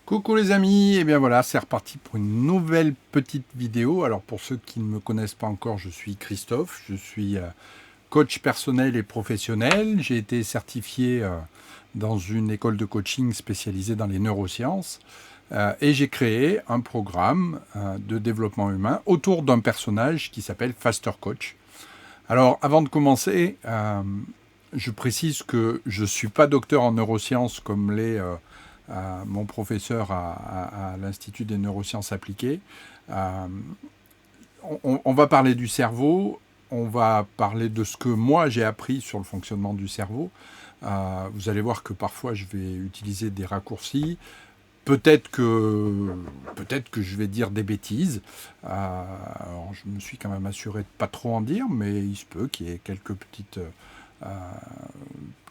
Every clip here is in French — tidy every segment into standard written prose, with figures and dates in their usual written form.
Coucou les amis, et bien voilà, c'est reparti pour une nouvelle petite vidéo. Alors pour ceux qui ne me connaissent pas encore, je suis Christophe, je suis coach personnel et professionnel. J'ai été certifié dans une école de coaching spécialisée dans les neurosciences et j'ai créé un programme de développement humain autour d'un personnage qui s'appelle Faster Coach. Alors avant de commencer, je précise que je ne suis pas docteur en neurosciences comme l'est mon professeur à l'Institut des neurosciences appliquées. Euh, on va parler du cerveau, on va parler de ce que moi j'ai appris sur le fonctionnement du cerveau. Vous allez voir que parfois je vais utiliser des raccourcis. Peut-être que je vais dire des bêtises. Alors je me suis quand même assuré de pas trop en dire, mais il se peut qu'il y ait euh,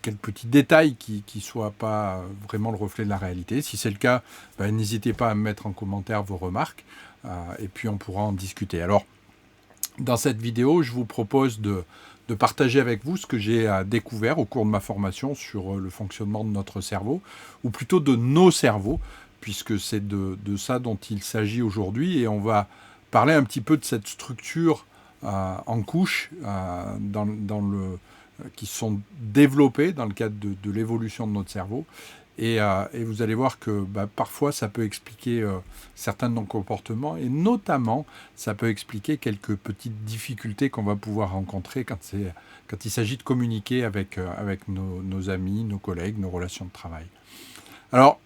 quelques petits détails qui ne soient pas vraiment le reflet de la réalité. Si c'est le cas, n'hésitez pas à me mettre en commentaire vos remarques et puis on pourra en discuter. Alors, dans cette vidéo, je vous propose de partager avec vous ce que j'ai découvert au cours de ma formation sur le fonctionnement de notre cerveau, ou plutôt de nos cerveaux, puisque c'est de ça dont il s'agit aujourd'hui, et on va parler un petit peu de cette structure en couches qui sont développées dans le cadre de l'évolution de notre cerveau. Et vous allez voir que parfois ça peut expliquer certains de nos comportements, et notamment ça peut expliquer quelques petites difficultés qu'on va pouvoir rencontrer quand il s'agit de communiquer avec nos amis, nos collègues, nos relations de travail. Alors,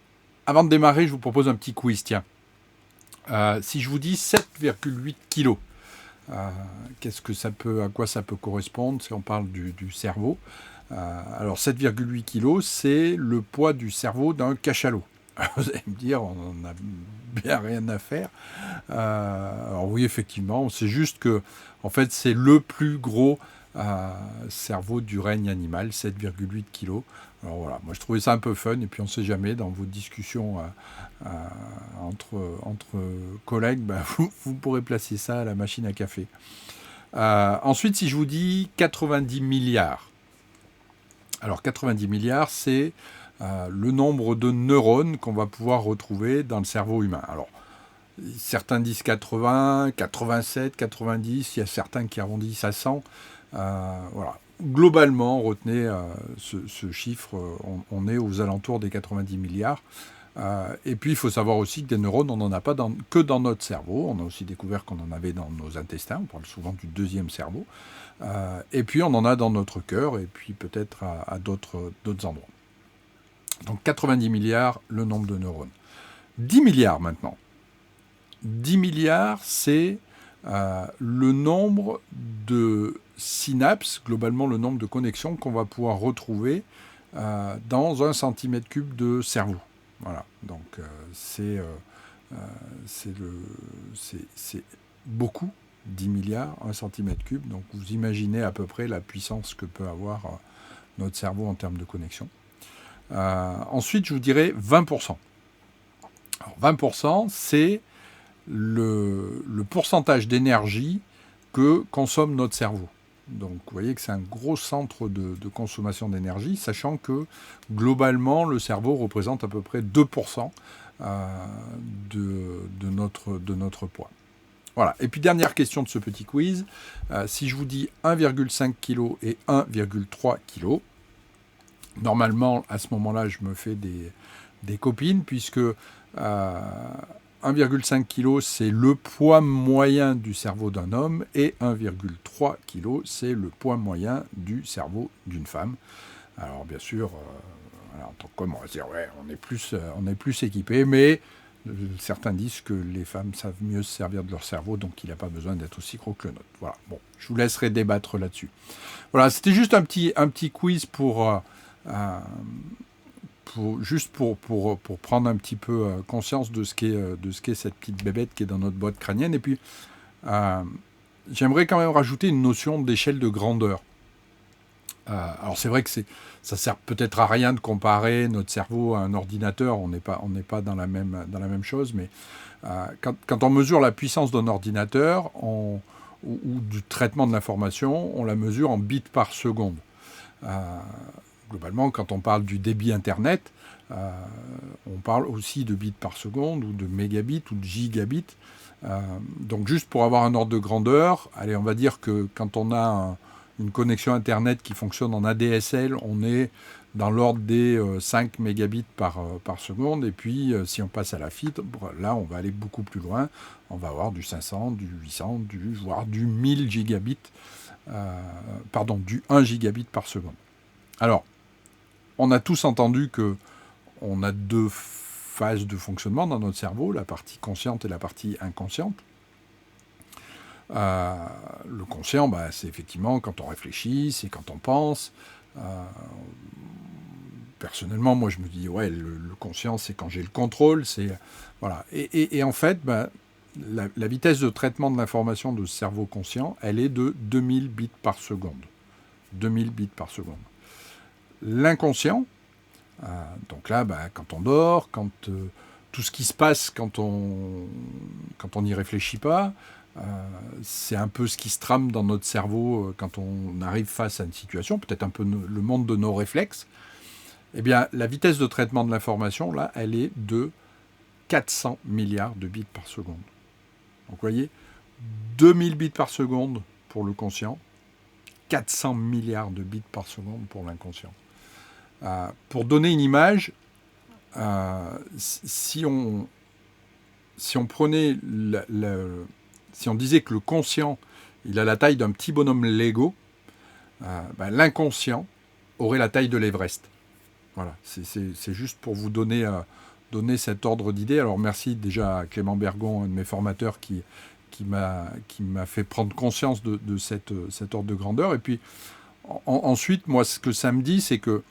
avant de démarrer, je vous propose un petit quiz. Tiens, si je vous dis 7,8 kilos, à quoi ça peut correspondre si on parle du cerveau? Alors 7,8 kg, c'est le poids du cerveau d'un cachalot. Vous allez me dire, on n'en a bien rien à faire. Alors oui, effectivement, c'est juste que, en fait, c'est le plus gros cerveau du règne animal, 7,8 kg. Alors voilà, moi je trouvais ça un peu fun, et puis on ne sait jamais, dans vos discussions entre collègues, vous pourrez placer ça à la machine à café. Ensuite, si je vous dis 90 milliards, alors 90 milliards, c'est le nombre de neurones qu'on va pouvoir retrouver dans le cerveau humain. Alors, certains disent 80, 87, 90, il y a certains qui arrondissent à 100. Voilà. Globalement, retenez ce chiffre, on est aux alentours des 90 milliards. Et puis, il faut savoir aussi que des neurones, on n'en a pas que dans notre cerveau. On a aussi découvert qu'on en avait dans nos intestins. On parle souvent du deuxième cerveau. Et puis, on en a dans notre cœur, et puis peut-être à d'autres endroits. Donc, 90 milliards, le nombre de neurones. 10 milliards maintenant. 10 milliards, c'est le nombre de synapses, globalement le nombre de connexions qu'on va pouvoir retrouver dans 1 cm3 de cerveau. Voilà, donc c'est beaucoup, 10 milliards, 1 cm3. Donc vous imaginez à peu près la puissance que peut avoir notre cerveau en termes de connexion. Ensuite, je vous dirais 20%. Alors 20%, c'est le pourcentage d'énergie que consomme notre cerveau. Donc vous voyez que c'est un gros centre de consommation d'énergie, sachant que globalement le cerveau représente à peu près 2% de notre poids. Voilà. Et puis dernière question de ce petit quiz, si je vous dis 1,5 kg et 1,3 kg, normalement à ce moment-là je me fais des copines, puisque 1,5 kg, c'est le poids moyen du cerveau d'un homme, et 1,3 kg, c'est le poids moyen du cerveau d'une femme. Alors bien sûr, en tant qu'homme, on va se dire, ouais, on est plus équipé, mais certains disent que les femmes savent mieux se servir de leur cerveau, donc il n'a pas besoin d'être aussi gros que le nôtre. Voilà, bon, je vous laisserai débattre là-dessus. Voilà, c'était juste un petit quiz pour prendre un petit peu conscience de ce qu'est cette petite bébête qui est dans notre boîte crânienne. Et puis, j'aimerais quand même rajouter une notion d'échelle de grandeur. Alors c'est vrai que ça sert peut-être à rien de comparer notre cerveau à un ordinateur, on n'est pas dans la même chose, mais quand on mesure la puissance d'un ordinateur ou du traitement de l'information, on la mesure en bits par seconde. Globalement, quand on parle du débit Internet, On parle aussi de bits par seconde, ou de mégabits, ou de gigabits. Donc juste pour avoir un ordre de grandeur, allez, on va dire que quand on a une connexion Internet qui fonctionne en ADSL, on est dans l'ordre des 5 mégabits par seconde. Et puis, si on passe à la fibre, là, on va aller beaucoup plus loin. On va avoir du 500, du 800, voire du 1000 gigabits, du 1 gigabit par seconde. Alors, on a tous entendu qu'on a 2 phases de fonctionnement dans notre cerveau, la partie consciente et la partie inconsciente. Le conscient, c'est effectivement quand on réfléchit, c'est quand on pense. Personnellement, moi, je me dis, ouais, le conscient, c'est quand j'ai le contrôle. Voilà. Et en fait, la vitesse de traitement de l'information de ce cerveau conscient, elle est de 2000 bits par seconde. 2000 bits par seconde. L'inconscient, donc là, quand on dort, quand tout ce qui se passe quand on n'y réfléchit pas, c'est un peu ce qui se trame dans notre cerveau quand on arrive face à une situation, peut-être un peu le monde de nos réflexes. Eh bien, la vitesse de traitement de l'information, là, elle est de 400 milliards de bits par seconde. Donc, vous voyez, 2000 bits par seconde pour le conscient, 400 milliards de bits par seconde pour l'inconscient. Pour donner une image, si on prenait si on disait que le conscient, il a la taille d'un petit bonhomme Lego, l'inconscient aurait la taille de l'Everest. Voilà, c'est juste pour vous donner cet ordre d'idée. Alors merci déjà à Clément Bergon, un de mes formateurs, qui m'a fait prendre conscience de cet ordre de grandeur. Et puis ensuite, moi, ce que ça me dit, c'est que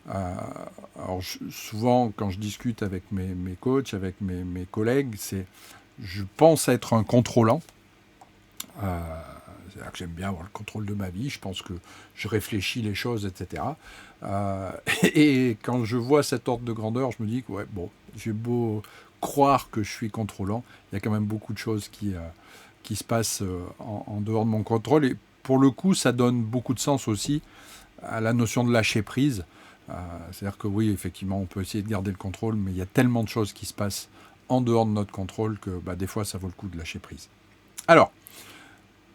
alors souvent, quand je discute avec mes coachs, avec mes collègues, je pense être un contrôlant. C'est-à-dire que j'aime bien avoir le contrôle de ma vie, je pense que je réfléchis les choses, etc. Et quand je vois cet ordre de grandeur, je me dis que j'ai beau croire que je suis contrôlant, il y a quand même beaucoup de choses qui se passent en dehors de mon contrôle. Et pour le coup, ça donne beaucoup de sens aussi à la notion de lâcher prise. C'est-à-dire que oui, effectivement, on peut essayer de garder le contrôle, mais il y a tellement de choses qui se passent en dehors de notre contrôle que des fois, ça vaut le coup de lâcher prise. Alors,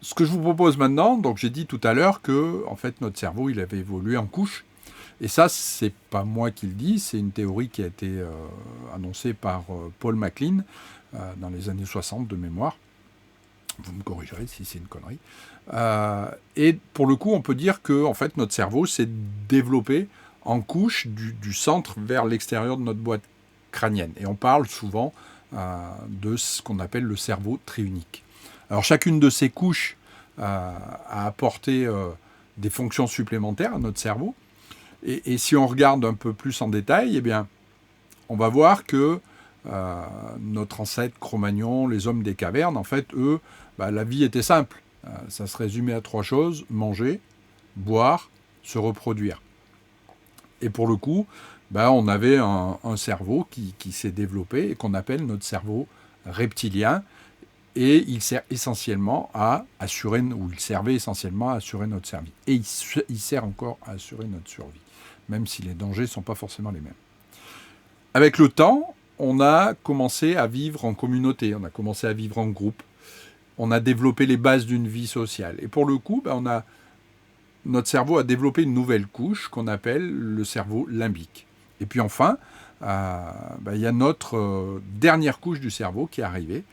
ce que je vous propose maintenant, donc j'ai dit tout à l'heure que en fait, notre cerveau, il avait évolué en couches. Et ça, c'est pas moi qui le dis, c'est une théorie qui a été annoncée par Paul MacLean dans les années 60 de mémoire. Vous me corrigerez si c'est une connerie. Et pour le coup, on peut dire que en fait, notre cerveau s'est développé en couches du centre vers l'extérieur de notre boîte crânienne. Et on parle souvent de ce qu'on appelle le cerveau triunique. Alors chacune de ces couches a apporté des fonctions supplémentaires à notre cerveau. Et si on regarde un peu plus en détail, eh bien, on va voir que notre ancêtre Cro-Magnon, les hommes des cavernes, en fait, eux, la vie était simple. Ça se résumait à 3 choses: manger, boire, se reproduire. Et pour le coup, on avait un cerveau qui s'est développé et qu'on appelle notre cerveau reptilien. Et il sert essentiellement à assurer, ou il servait essentiellement à assurer notre survie. Et il sert encore à assurer notre survie, même si les dangers ne sont pas forcément les mêmes. Avec le temps, on a commencé à vivre en communauté, on a commencé à vivre en groupe, on a développé les bases d'une vie sociale. Et pour le coup, notre cerveau a développé une nouvelle couche qu'on appelle le cerveau limbique. Et puis enfin, il y a notre dernière couche du cerveau qui est arrivée,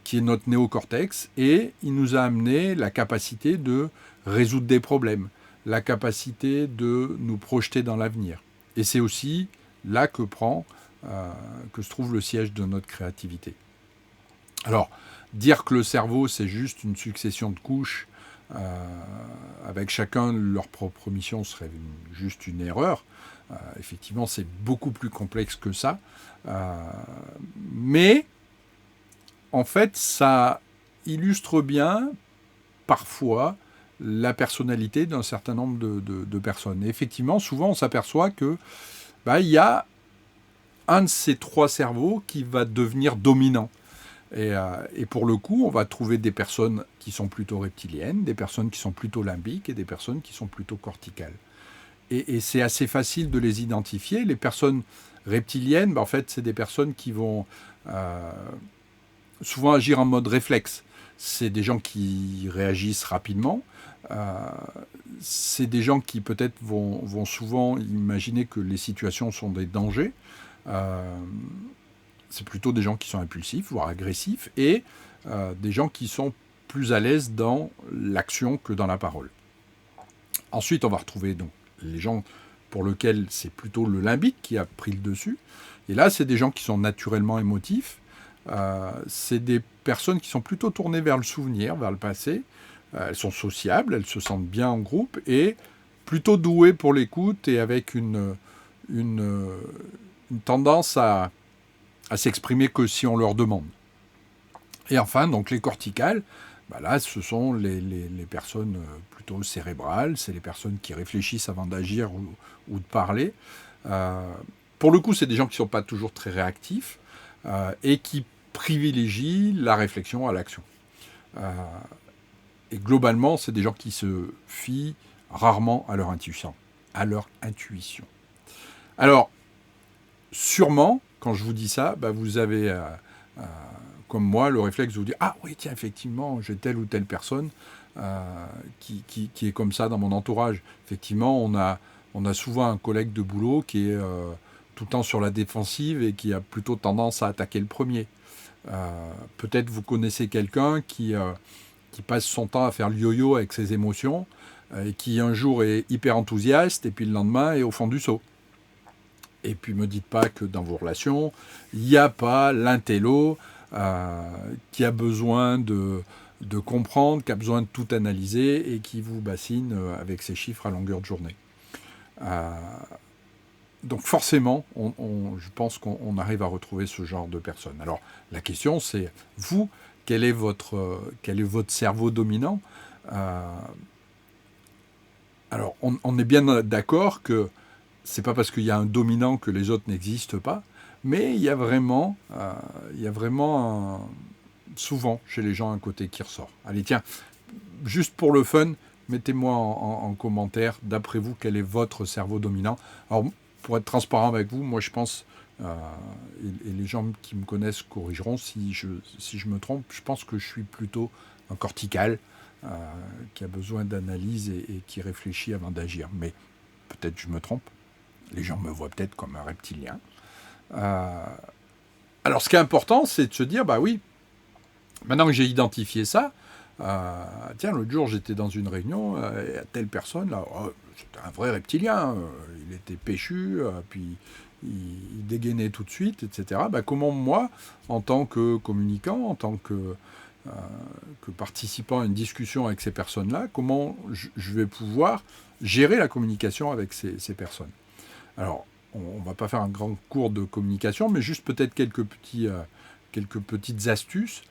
qui est notre néocortex, et il nous a amené la capacité de résoudre des problèmes, la capacité de nous projeter dans l'avenir. Et c'est aussi là que se trouve le siège de notre créativité. Alors, dire que le cerveau, c'est juste une succession de couches, avec chacun leur propre mission, serait juste une erreur. Effectivement, c'est beaucoup plus complexe que ça. Mais en fait, ça illustre bien, parfois, la personnalité d'un certain nombre de personnes. Et effectivement, souvent, on s'aperçoit que il y a un de ces 3 cerveaux qui va devenir dominant. Et pour le coup, on va trouver des personnes qui sont plutôt reptiliennes, des personnes qui sont plutôt limbiques et des personnes qui sont plutôt corticales. et c'est assez facile de les identifier. Les personnes reptiliennes, en fait, c'est des personnes qui vont souvent agir en mode réflexe. C'est des gens qui réagissent rapidement. C'est des gens qui peut-être vont souvent imaginer que les situations sont des dangers. C'est plutôt des gens qui sont impulsifs, voire agressifs, et des gens qui sont plus à l'aise dans l'action que dans la parole. Ensuite, on va retrouver donc les gens pour lesquels c'est plutôt le limbique qui a pris le dessus. Et là, c'est des gens qui sont naturellement émotifs. C'est des personnes qui sont plutôt tournées vers le souvenir, vers le passé. Elles sont sociables, elles se sentent bien en groupe et plutôt douées pour l'écoute et avec une tendance à s'exprimer que si on leur demande. Et enfin, donc les corticales, là, ce sont les personnes plutôt cérébrales, c'est les personnes qui réfléchissent avant d'agir ou de parler. Pour le coup, c'est des gens qui ne sont pas toujours très réactifs et qui privilégient la réflexion à l'action. Et globalement, c'est des gens qui se fient rarement à leur intuition. Alors, sûrement, quand je vous dis ça, vous avez, comme moi, le réflexe de vous dire « Ah oui, tiens, effectivement, j'ai telle ou telle personne qui est comme ça dans mon entourage. » Effectivement, on a souvent un collègue de boulot qui est tout le temps sur la défensive et qui a plutôt tendance à attaquer le premier. Peut-être vous connaissez quelqu'un qui passe son temps à faire le yo-yo avec ses émotions et qui un jour est hyper enthousiaste et puis le lendemain est au fond du seau. Et puis ne me dites pas que dans vos relations, il n'y a pas l'intello qui a besoin de comprendre, qui a besoin de tout analyser et qui vous bassine avec ses chiffres à longueur de journée. Donc forcément, je pense qu'on arrive à retrouver ce genre de personnes. Alors la question c'est, vous, quel est votre cerveau dominant ? Alors on est bien d'accord que c'est pas parce qu'il y a un dominant que les autres n'existent pas, mais il y a vraiment souvent chez les gens un côté qui ressort. Allez, tiens, juste pour le fun, mettez-moi en commentaire, d'après vous, quel est votre cerveau dominant. Alors, pour être transparent avec vous, moi je pense, et les gens qui me connaissent corrigeront si je me trompe, je pense que je suis plutôt un cortical qui a besoin d'analyse et qui réfléchit avant d'agir. Mais peut-être je me trompe. Les gens me voient peut-être comme un reptilien. Alors, ce qui est important, c'est de se dire, oui, maintenant que j'ai identifié ça, tiens, l'autre jour, j'étais dans une réunion, et telle personne, là, c'était un vrai reptilien, il était péchu, puis il dégainait tout de suite, etc. Comment moi, en tant que communicant, en tant que participant à une discussion avec ces personnes-là, comment je vais pouvoir gérer la communication avec ces personnes ? Alors, on ne va pas faire un grand cours de communication, mais juste peut-être quelques petites astuces.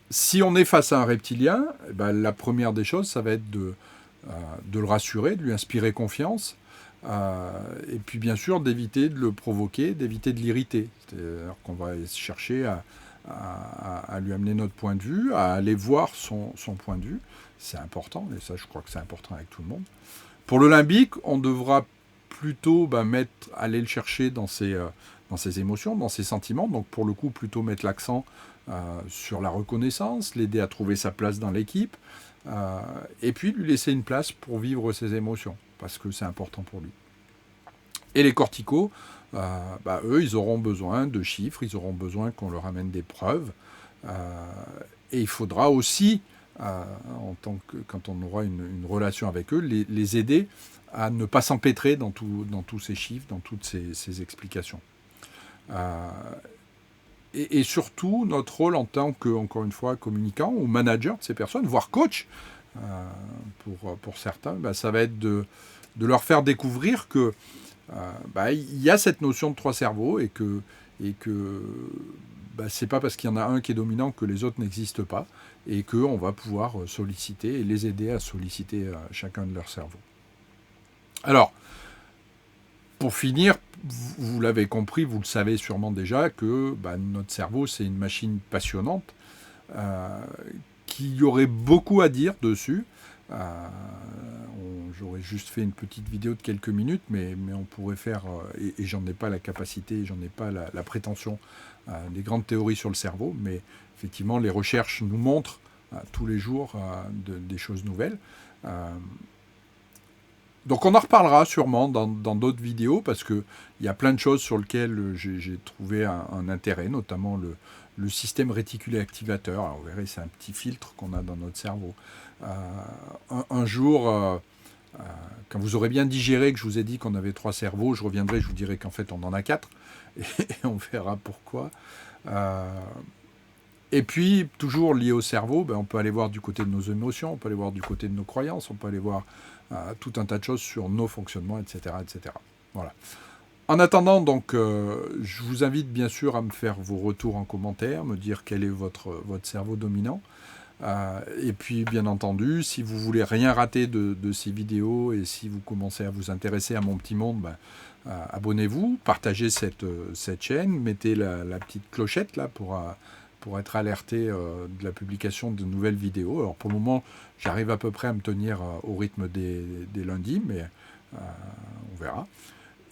Si on est face à un reptilien, la première des choses, ça va être de le rassurer, de lui inspirer confiance, et puis bien sûr d'éviter de le provoquer, d'éviter de l'irriter. C'est-à-dire qu'on va chercher à lui amener notre point de vue, à aller voir son point de vue. C'est important, et ça je crois que c'est important avec tout le monde. Pour le limbique, on devra plutôt aller le chercher dans ses émotions, dans ses sentiments. Donc pour le coup, plutôt mettre l'accent sur la reconnaissance, l'aider à trouver sa place dans l'équipe, et puis lui laisser une place pour vivre ses émotions, parce que c'est important pour lui. Et les corticaux, eux, ils auront besoin de chiffres, ils auront besoin qu'on leur amène des preuves, et il faudra aussi, quand on aura une relation avec eux, les aider à ne pas s'empêtrer dans tous ces chiffres, dans toutes ces explications. Et surtout, notre rôle en tant que, encore une fois, communicant ou manager de ces personnes, voire coach, pour certains, ça va être de leur faire découvrir que il y a cette notion de 3 cerveaux et que c'est pas parce qu'il y en a un qui est dominant que les autres n'existent pas, et qu'on va pouvoir solliciter et les aider à solliciter chacun de leurs cerveaux. Alors, pour finir, vous l'avez compris, vous le savez sûrement déjà, que notre cerveau, c'est une machine passionnante, qu'il y aurait beaucoup à dire dessus. j'aurais juste fait une petite vidéo de quelques minutes, mais on pourrait faire, et j'en ai pas la capacité, j'en ai pas la prétention, des grandes théories sur le cerveau, mais effectivement, les recherches nous montrent tous les jours des choses nouvelles. Donc on en reparlera sûrement dans d'autres vidéos, parce qu'il y a plein de choses sur lesquelles j'ai trouvé un intérêt, notamment le système réticulé activateur. Alors, vous verrez, c'est un petit filtre qu'on a dans notre cerveau. Un jour, quand vous aurez bien digéré que je vous ai dit qu'on avait 3 cerveaux, je reviendrai, je vous dirai qu'en fait on en a 4, et on verra pourquoi. Et puis, toujours lié au cerveau, on peut aller voir du côté de nos émotions, on peut aller voir du côté de nos croyances, on peut aller voir tout un tas de choses sur nos fonctionnements, etc. etc. Voilà. En attendant, donc, je vous invite bien sûr à me faire vos retours en commentaire, me dire quel est votre cerveau dominant. Et puis, bien entendu, si vous voulez rien rater de ces vidéos et si vous commencez à vous intéresser à mon petit monde, abonnez-vous, partagez cette chaîne, mettez la petite clochette là pour être alerté de la publication de nouvelles vidéos. Alors pour le moment, j'arrive à peu près à me tenir au rythme des lundis, mais on verra.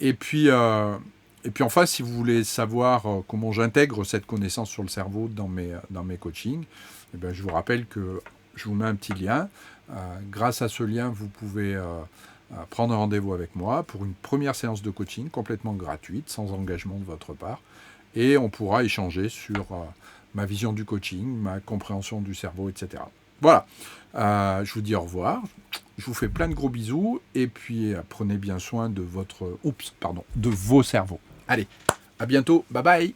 Et puis enfin, si vous voulez savoir comment j'intègre cette connaissance sur le cerveau dans mes coachings, eh bien, je vous rappelle que je vous mets un petit lien. Grâce à ce lien, vous pouvez prendre un rendez-vous avec moi pour une première séance de coaching complètement gratuite, sans engagement de votre part. Et on pourra échanger sur ma vision du coaching, ma compréhension du cerveau, etc. Voilà. Je vous dis au revoir. Je vous fais plein de gros bisous. Et puis, prenez bien soin de vos cerveaux. Allez, à bientôt. Bye bye.